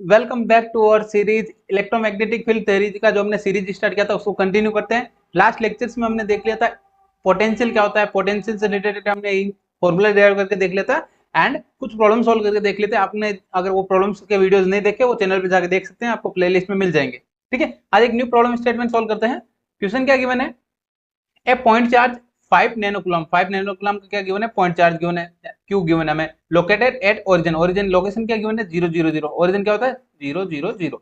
Welcome back to our series electromagnetic field theory का जो हमने सीरीज स्टार्ट किया था उसको कंटिन्यू करते हैं। लास्ट लेक्चर्स में हमने देख लिया था पोटेंशियल क्या होता है, पोटेंशियल से रिलेटेड हमने फॉर्मूला डिराइव करके देख लिया था एंड कुछ प्रॉब्लम सॉल्व करके देख लेते हैं। आपने अगर वो प्रॉब्लम्स के वीडियोस नहीं देखे वो चैनल पे जाकर देख सकते हैं, आपको प्लेलिस्ट में मिल जाएंगे। ठीक है, आज एक न्यू प्रॉब्लम स्टेटमेंट सॉल्व करते हैं। क्वेश्चन क्या गिवन है, ए पॉइंट चार्ज 5 नैनोकूलम, 5 नैनोकूलम का क्या गिवन है, पॉइंट चार्ज गिवन है, क्यू गिवन है हमें, located at origin, origin location क्या गिवन है 0 0 0, ओरिजिन क्या होता है 0 0 0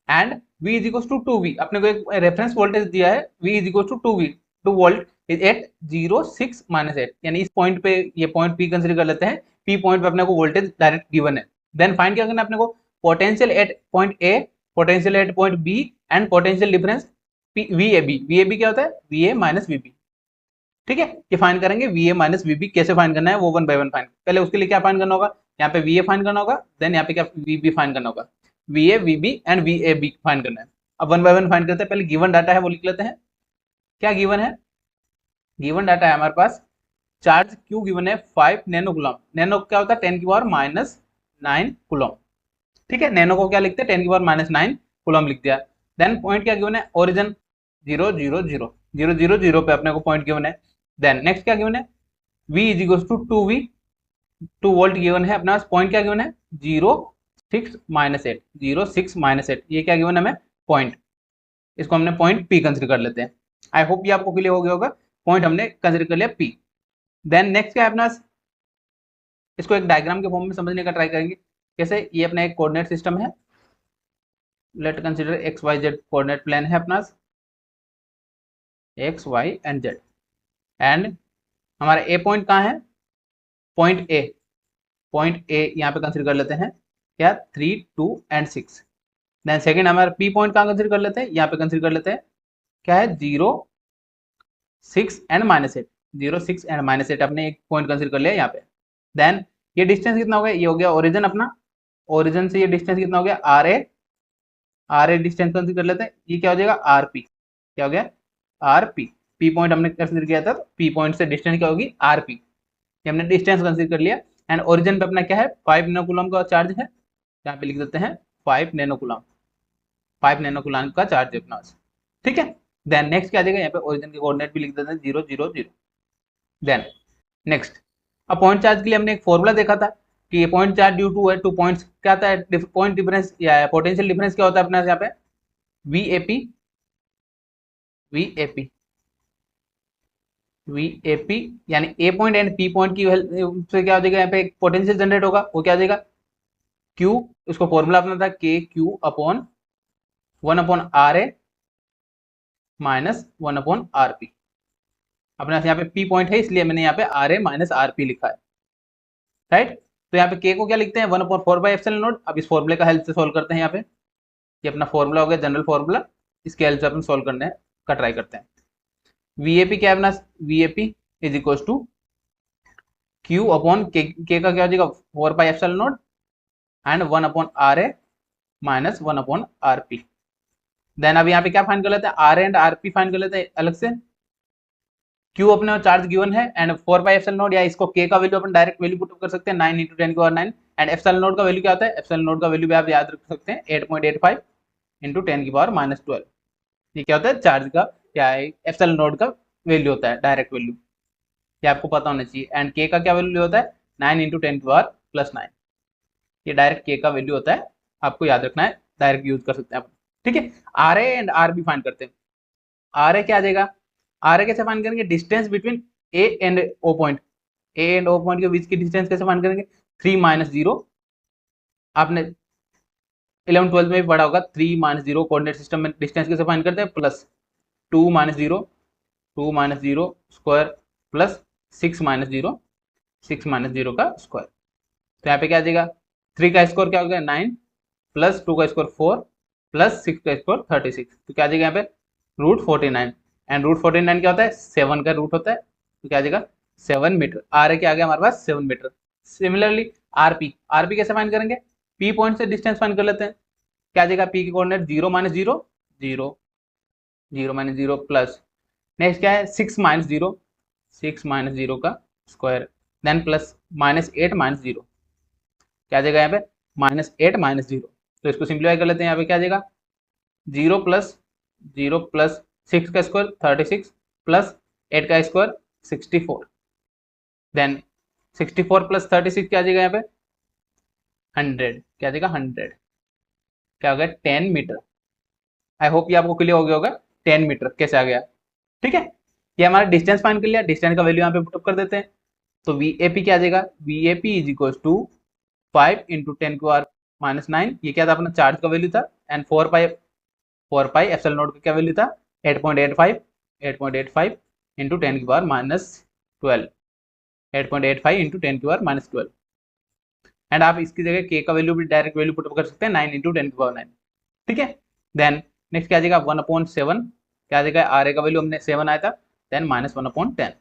and V is equal to 2V, अपने को एक रेफरेंस वोल्टेज दिया है V is equal to 2V, 2 volt is at 0 6 minus 8, यानी इस पॉइंट पे, ये पॉइंट P कंसीडर कर लेते हैं, P पॉइंट पे अपने को वोल्टेज डायरेक्ट गिवन है। देन फाइंड क्या करना है अपने को, potential at point A, potential at point B and potential difference VAB, VAB क्या होता है VA माइनस VB। ठीक है, ये फाइंड करेंगे VA माइनस VB, कैसे फाइंड करना है वो वन बाय वन फाइंड। पहले उसके लिए क्या फाइंड करना होगा, यहाँ पे VA फाइंड करना होगा, देन यहाँ पे क्या VB फाइंड करना होगा, VA VB and VAB find करना है। अब वन बाय वन फाइंड करते हैं। पहले गिवन डाटा है वो लिख लेते हैं। क्या गिवन है, गिवन डाटा है हमारे पास, चार्ज क्यू गिवन है 5 नैनोकूलम, नैनो क्या होता है 10 की पावर माइनस 9 कूलम। ठीक है, नैनो को क्या लिखते हैं 10 की पावर माइनस 9 कूलम लिख दिया। देन पॉइंट क्या गिवन है, ओरिजिन 0 0 0 0 0 0 पे अपने को पॉइंट गिवन है। देन नेक्स्ट क्या गिवन है, V is equal to 2V, 2 volt given है अपना, पॉइंट क्या गिवन है 0 6 माइनस 8, 0 6 माइनस 8, ये क्या गिवन है हमें पॉइंट, इसको हमने पॉइंट P कंसिडर कर लेते हैं। आई होप ये आपको क्लियर हो गया होगा, पॉइंट हमने कंसिडर कर लिया P। देन नेक्स्ट क्या है अपना, इसको एक डायग्राम के फॉर्म में समझने का ट्राई करेंगे। कैसे, ये अपना एक कोऑर्डिनेट सिस्टम है, let consider x y z coordinate plane है अपना, x y and z, and हमारा ए पॉइंट कहाँ है, पॉइंट ए, पॉइंट ए यहाँ पे कंसिडर कर लेते हैं क्या 3 2 एंड 6। देन सेकंड हमारा पी पॉइंट कहाँ कंसिडर कर लेते हैं, यहाँ पे कंसिडर कर लेते हैं, क्या है 0 6 एंड माइनस 8, 0 6 एंड माइनस 8 अपने एक पॉइंट कंसिडर कर लिया यहाँ पे। देन ये डिस्टेंस कितना हो गया, ये हो गया ओरिजिन अपना, ओरिजिन से ये डिस्टेंस कितना हो गया आर ए डिस्टेंस कंसिडर कर लेते हैं, ये क्या हो जाएगा आर पी, क्या हो गया आर पी, पी पॉइंट हमने कंसिडर किया था, तो पी पॉइंट से डिस्टेंस क्या होगी आर पी, हमने डिस्टेंस कंसिडर कर लिया। एंड ओरिजिन पे अपना क्या है 5 नैनोकूलम का चार्ज है, यहाँ पे लिख देते हैं 5 नैनोकूलम, 5 नैनोकूलम का चार्ज है अपना। ठीक है, देन नेक्स्ट क्या आ जाएगा, यहाँ पे ओरिजिन के कोऑर्डिनेट भी लिख देते हैं 0 0 0। देन नेक्स्ट, अब पॉइंट चार्ज के लिए हमने एक फॉर्मूला देखा था कि ये पॉइंट चार्ज ड्यू टू है टू पॉइंट्स, क्या आता है पॉइंट डिफरेंस या पोटेंशियल डिफरेंस क्या होता है अपना यहाँ पे VAP, VAP VAP, यानी ए पॉइंट एंड पी पॉइंट की हेल्प से क्या हो जाएगा, यहाँ पे एक पोटेंशियल जनरेट होगा, वो क्या हो जाएगा Q, उसको फॉर्मूला अपना था KQ upon 1 upon RA minus 1 upon RP। अपने यहाँ पे P पॉइंट है इसलिए मैंने यहाँ पे RA माइनस RP लिखा है, राइट। तो यहाँ पे K को क्या लिखते हैं 1 अपॉन 4 बाई एप्सिलॉन नॉट। अब इस फॉर्मूले का हेल्प से सोल्व करते हैं, यहाँ पे ये अपना फॉर्मूला हो गया जनरल फॉर्मूला, इसके हेल्प से अपन सोल्व करने का ट्राई करते हैं। VAP क्या है अपना, VAP is equal to Q upon K का क्या हो जाएगा 4 by epsilon not and 1 upon RA minus 1 upon RP। Then अब यहाँ पे क्या फाइंड कर लेते हैं, RA एंड RP फाइंड कर लेते हैं अलग से। Q अपने चार्ज गिवन है एंड 4 बाई एप्सिलॉन नॉट, या इसको K का वैल्यू अपन डायरेक्ट वैल्यू पुट कर सकते हैं 9 × 10 की पावर 9, एंड एप्सिलॉन नॉट का वैल्यू क्या होता है, एप्सिलॉन नॉट का वैल्यू भी आप याद रख सकते हैं 8.85 × 10 की पावर माइनस 12। ये क्या होता है चार्ज का, क्या है एप्सिलॉन नॉट का वैल्यू होता है डायरेक्ट वैल्यू, ये आपको पता होना चाहिए। एंड K का क्या वैल्यू होता है 9 × 10 की पावर प्लस 9, ये डायरेक्ट K का वैल्यू होता है, आपको याद रखना है, डायरेक्ट यूज कर सकते हैं आप। ठीक है, RA एंड RB फाइंड करते हैं। RA क्या आ जाएगा, RA कैसे फाइंड करेंगे, distance between A and O point, A and O point के बीच की डिस्टेंस कैसे फाइंड करेंगे 3 माइनस 0, आपने 11 12 में भी पढ़ा होगा 3 माइनस 0 कोऑर्डिनेट सिस्टम में डिस्टेंस कैसे फाइंड करते हैं, plus 2 minus 0 square plus 6 minus 0 का स्क्वायर। तो यहाँ पे क्या आ जाएगा 3 का स्क्वायर क्या हो गया 9 प्लस 2 का स्क्वायर 4 प्लस 6 का स्क्वायर 36, तो क्या आ जाएगा यहाँ पे रूट 49, एंड रूट 49 क्या होता है 7 का रूट होता है, तो क्या आ जाएगा 7 मीटर। RA क्या आ गया हमारे पास 7 मीटर। सिमिलरली RP कैसे फाइंड करेंगे, P पॉइंट से डिस्टेंस फाइंड कर लेते हैं, क्या आ जाएगा P की coordinate 0 minus 0 0 0 minus 0 plus next क्या है 6 माइनस 0 का square, then plus minus 8 minus 0, क्या आ जाएगा यहाँ पे माइनस 8 माइनस 0, तो इसको सिंप्लीफाई कर लेते हैं। यहाँ पे क्या आ जाएगा, 0 प्लस 6 का स्क्वायर 36 प्लस 8 का स्क्वायर 64, देन 64 प्लस 36 क्या आ जाएगा, यहाँ पे 100, क्या आ जाएगा 100, क्या हो गया 10 मीटर। आई होप ये आपको क्लियर हो गया होगा 10 मीटर कैसे आ गया। ठीक है, ये हमारा डिस्टेंस फाइंड कर लिया, डिस्टेंस का वैल्यू यहाँ पे पुटअप कर देते हैं। तो वी ए पी क्या आ जाएगा, V A P is equal to 5 into 10⁻⁹, ये क्या था अपना चार्ज का वैल्यू था, एंड 4 पाई एप्सिलॉन नॉट का क्या वैल्यू था 8.85 इंटू 10⁻⁻12, 8.85 इंटू 10⁻⁻12, एंड आप इसकी जगह के का वैल्यू भी डायरेक्ट वैल्यू पुटअप कर सकते हैं 9 इंटू 10⁹। ठीक है, देन नेक्स्ट क्या आ जाएगा 1/7, क्या आ जाएगा आर ए का वैल्यू हमने 7 आया था, देन -1/10।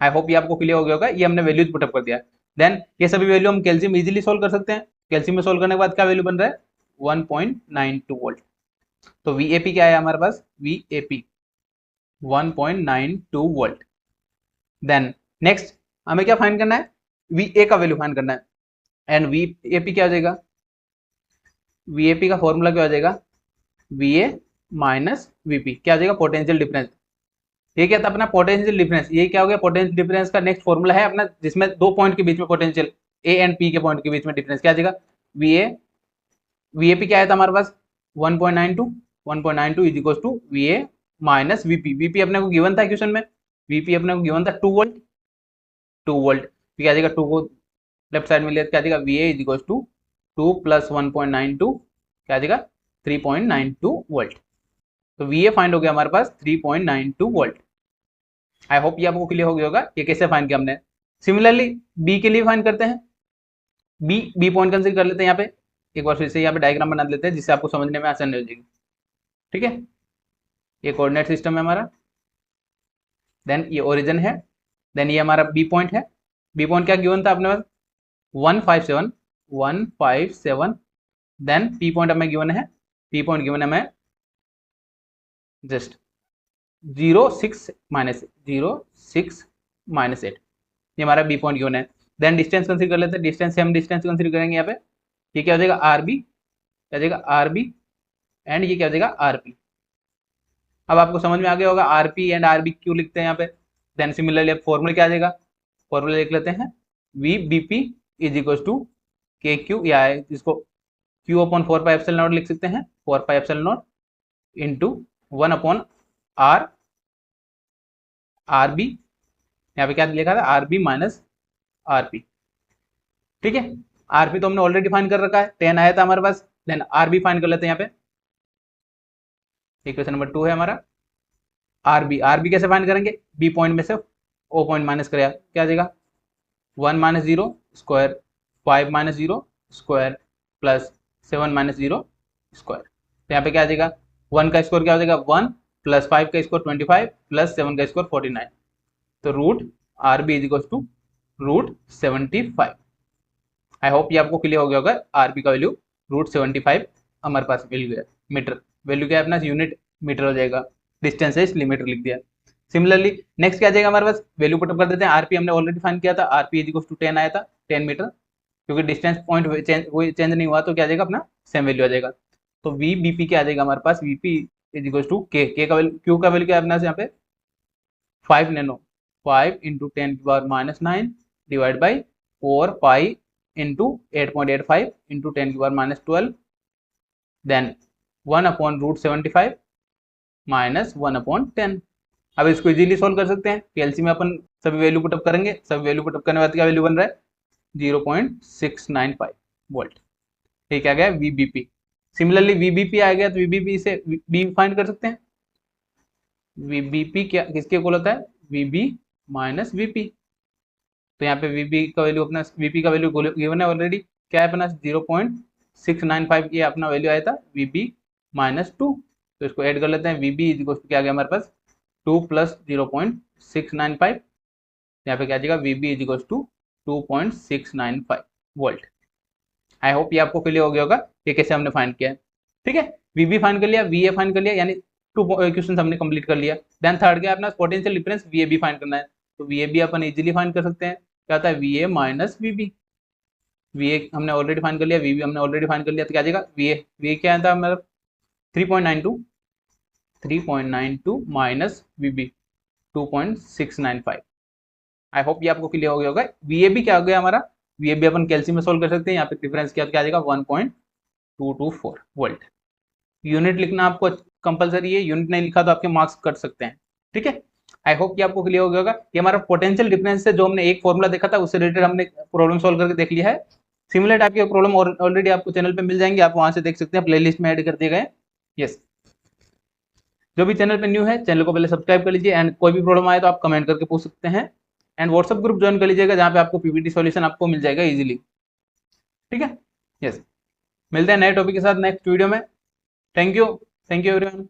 आई होप ये आपको क्लियर हो गया होगा, ये हमने वैल्यूज पुटअप कर दिया। देन ये सभी वैल्यू हम कैल्शियम इजीली सोल्व कर सकते हैं। कैल्शियम में सोल्व करने के बाद क्या वैल्यू बन रहा है 1.92 वोल्ट। तो वी ए पी क्या है हमारे पास, V A P 1.92 volt. Then next हमें क्या फाइंड करना है, वी ए का वैल्यू फाइंड करना है, एंड वी ए पी क्या हो जाएगा, वी ए पी का फॉर्मूला क्या हो जाएगा, V A minus V P, क्या हो जाएगा पोटेंशियल डिफरेंस। ये क्या था अपना पोटेंशियल डिफरेंस, ये क्या हो गया पोटेंशियल डिफरेंस का नेक्स्ट फॉर्मूला है अपना, जिसमें दो पॉइंट के बीच में पोटेंशियल ए एंड पी के पॉइंट के बीच में डिफरेंस क्या आ जाएगा, वी ए पी क्या आया था हमारे पास 1.92 is equal to V A minus VP. VP अपने को गिवन था क्वेश्चन में, वीपी अपने को गिवन था 2 वोल्ट, 2 वोल्ट क्या आ जाएगा 2 को लेफ्ट साइड में ले क्या आ जाएगा V A is equal to 2 plus 1.92 क्या आ जाएगा 3.92 वोल्ट। तो वी ए फाइंड हो गया हमारे पास 3.92 वोल्ट। आई होप ये आपको क्लियर हो गया होगा ये कैसे फाइंड किया हमने। सिमिलरली बी के लिए फाइंड करते हैं, बी पॉइंट कंसीडर कर लेते हैं। यहाँ पे एक बार फिर से यहाँ पे डायग्राम बना लेते हैं जिससे आपको समझने में आसानी हो जाएगी। ठीक है, ये कोऑर्डिनेट सिस्टम है हमारा, देन ये ओरिजिन है, देन ये हमारा बी पॉइंट है। बी पॉइंट क्या गिवन था अपने पास 157, देन पी पॉइंट हमें गिवन है, पी पॉइंट गिवन है हमें जस्ट 0.6 माइनस 8, ये हमारा बी पॉइंट गिवन है। देन डिस्टेंस कंसीडर कर लेते हैं, डिस्टेंस से हम डिस्टेंस कंसीडर करेंगे यहाँ पे, ये क्या हो जाएगा आर बी, क्या हो जाएगा आर बी, एंड ये क्या हो जाएगा आर पी। अब आपको समझ में आ गया होगा R P and R B क्यों लिखते हैं यहाँ पे। देन सिमिलरली अब फॉर्मूला क्या आ जाएगा, फॉर्मूला लिख लेते हैं V B P is equal to K Q, या है जिसको क्यू अपॉन 4πε0 लिख सकते हैं, 4πε0 इंटू 1 आर आर बी, यहाँ पे क्या लिखा था R B minus R P. ठीक है, आर पी तो हमने ऑलरेडी फाइंड कर रखा है, 10 आया था हमारे पास, देन आर बी फाइंड कर लेते हैं यहाँ पे। इक्वेशन नंबर 2 है हमारा आर बी कैसे फाइंड करेंगे, बी पॉइंट में से ओ पॉइंट माइनस करेगा क्या आ जाएगा 1 minus 0 square 5 minus 0 square plus 7 minus 0 square. तो यहाँ पे क्या आ जाएगा 1 का स्क्वायर क्या हो जाएगा 1 प्लस 5 का स्क्वायर 25 प्लस 7 का स्क्वायर 49, तो root R B is equal to root 75। I hope ये आपको क्लियर हो गया होगा, आर बी का वैल्यू रूट 75 हमारे पास मिल गया। मीटर वैल्यू क्या है अपना यूनिट मीटर हो जाएगा, डिस्टेंस है इसलिए मीटर लिख दिया। सिमिलरली नेक्स्ट क्या आ जाएगा हमारे पास, वैल्यू पुटअप कर देते हैं। आरपी हमने ऑलरेडी फाइंड किया था, आरपी इज इक्वल टू 10 आया था 10 मीटर, क्योंकि डिस्टेंस पॉइंट चेंज नहीं हुआ तो क्या आ जाएगा अपना सेम वैल्यू आ जाएगा। तो वी बी पी क्या आ जाएगा हमारे पास, वीपी इज इक्वल टू के का वैल्यू, क्यू का वैल्यू क्या है अपना यहाँ पे 5 nano, 5 into 10⁻⁹ divide by 4 pi into 8.85 into 10⁻⁻12, then 1/√75 minus 1/10। अब इसको इजीली सोल्व कर सकते हैं, पीएलसी में अपन सभी वैल्यू पुटअप करेंगे, सभी वैल्यू पुटअप करने के बाद क्या वैल्यू बन रहा है 0.695 वोल्ट। ठीक आ गया वीबीपी। सिमिलरली वीबीपी आ गया तो वीबीपी से बी फाइंड कर सकते हैं। वीबीपी क्या किसके इक्वल होता है, वीबी माइनस वीपी। तो यहाँ पे वीबी का वैल्यू अपना, वीपी का वैल्यू गिवन है ऑलरेडी, क्या है अपना 0.695 ये अपना वैल्यू आया था वीबी माइनस 2। तो इसको ऐड कर लेते हैं, वीबी इज इक्वल टू क्या आ गया हमारे पास 2 प्लस 0.695, यहाँ पे क्या आ जाएगा VB is equal to 2.695 volt. I hope ये आपको क्लियर हो गया होगा ये कैसे हमने फाइंड किया है। ठीक है, वीबी फाइंड कर लिया, वीए फाइंड कर लिया, यानी 2 क्वेश्चन हमने कंप्लीट कर लिया। देन थर्ड क्या अपना पोटेंशियल डिफरेंस वीए भी फाइंड करना है, तो वीए भी अपन इजीली फाइंड कर सकते हैं, क्या होता है वीए माइनस वीबी। वी ए हमने ऑलरेडी फाइंड कर लिया, वी बी हमने ऑलरेडी फाइंड कर लिया, तो क्या आ जाएगा वी ए क्या था मतलब 3.92 minus V B 2.695। I hope ये आपको क्लियर हो गया होगा। वी ए बी क्या हो गया हमारा, वी ए बी अपन कैल्सियम में सोल्व कर सकते हैं, यहाँ पे डिफरेंस क्या आ जाएगा 1.224 वोल्ट। यूनिट लिखना आपको कंपलसरी है, यूनिट नहीं लिखा तो आपके मार्क्स कट सकते हैं, ठीक है। आई होप कि आपको क्लियर हो गया होगा। ये हमारा पोटेंशियल डिफरेंस है, जो हमने एक फॉर्मूला देखा था उससे रिलेटेड हमने प्रॉब्लम सॉल्व करके देख लिया है। सिमिलर टाइप के प्रॉब्लम ऑलरेडी आपको चैनल पे मिल जाएंगे, आप वहां से देख सकते हैं, प्लेलिस्ट में ऐड कर दिए गए। यस, जो भी चैनल पे न्यू है चैनल को पहले सब्सक्राइब कर लीजिए, एंड कोई भी प्रॉब्लम आए तो आप कमेंट करके पूछ सकते हैं, एंड व्हाट्सएप ग्रुप ज्वाइन कर लीजिएगा जहाँ पे आपको पीपीटी सॉल्यूशन आपको मिल जाएगा इजीली, ठीक है। यस, मिलते हैं नए टॉपिक के साथ नेक्स्ट वीडियो में। Thank you everyone.